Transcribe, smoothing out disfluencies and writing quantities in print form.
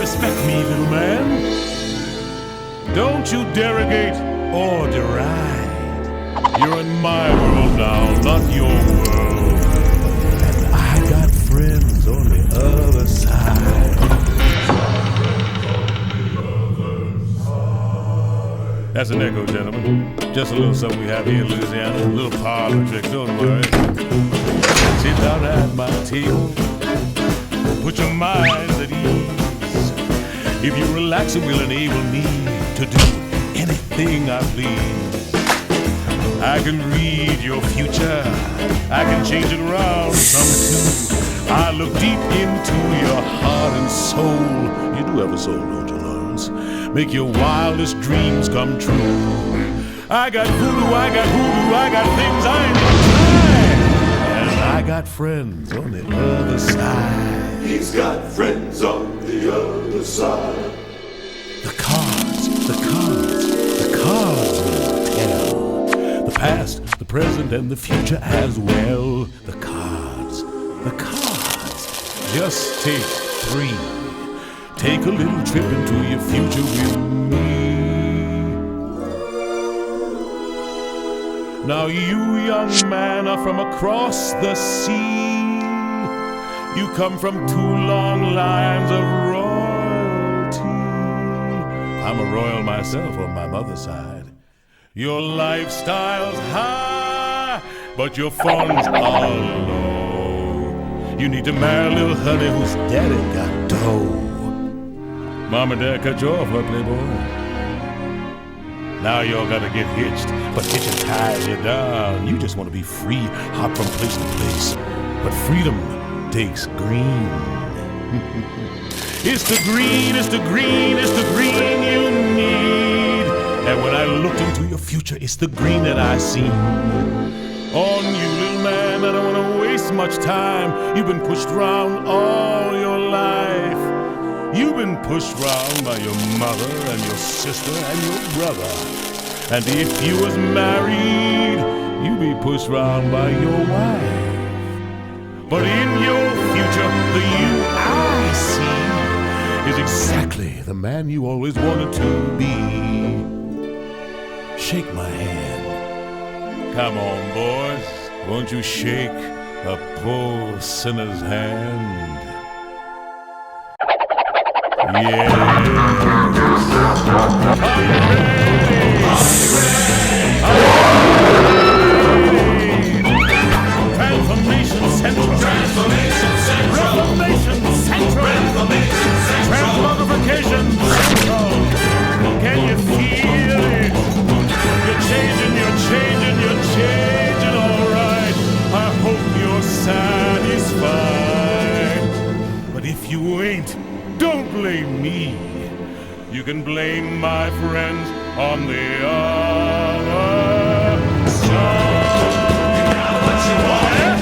respect me, little man. Don't you derogate or deride. You're in my world now, not your world. And I got friends on the other side. That's an echo, gentlemen. Just a little something we have here in Louisiana. A little parlor trick, don't worry. Sit down at my table. Put your minds at ease. If you relax, it will enable me to do anything I please. I can read your future. I can change it around some too. I look deep into your heart and soul. You do have a soul, don't you, Lawrence? Make your wildest dreams come true. I got voodoo, I got hoodoo, I got things I need to try. And I got friends on the other side. He's got friends on the other side. The cards will tell. The past, the present, and the future as well. The cards. Just take 3. Take a little trip into your future with me. Now you, young man, are from across the sea. You come from 2 long lines of royalty. I'm a royal myself on my mother's side. Your lifestyle's high, but your funds are low. You need to marry a little honey whose daddy got dough. Mom and Dad cut you off, huh, playboy? Now y'all gotta get hitched, but hitching ties you down. You just want to be free, hop from place to place. But freedom takes green. It's the green you need. And when I looked into your future, it's the green that I see. On you, little man, I don't want to waste much time. You've been pushed around all your life. You've been pushed around by your mother and your sister and your brother. And if you was married, you'd be pushed around by your wife. But in your future, the you I see is exactly the man you always wanted to be. Shake my hand. Come on, boys. Won't you shake a poor sinner's hand? Yes. Transformation Central. Transformation Central. Transmogrification Central. Can you feel it? You're changing, all right. I hope you're satisfied. But if you ain't, don't blame me. You can blame my friends on the other side. You got what you wanted.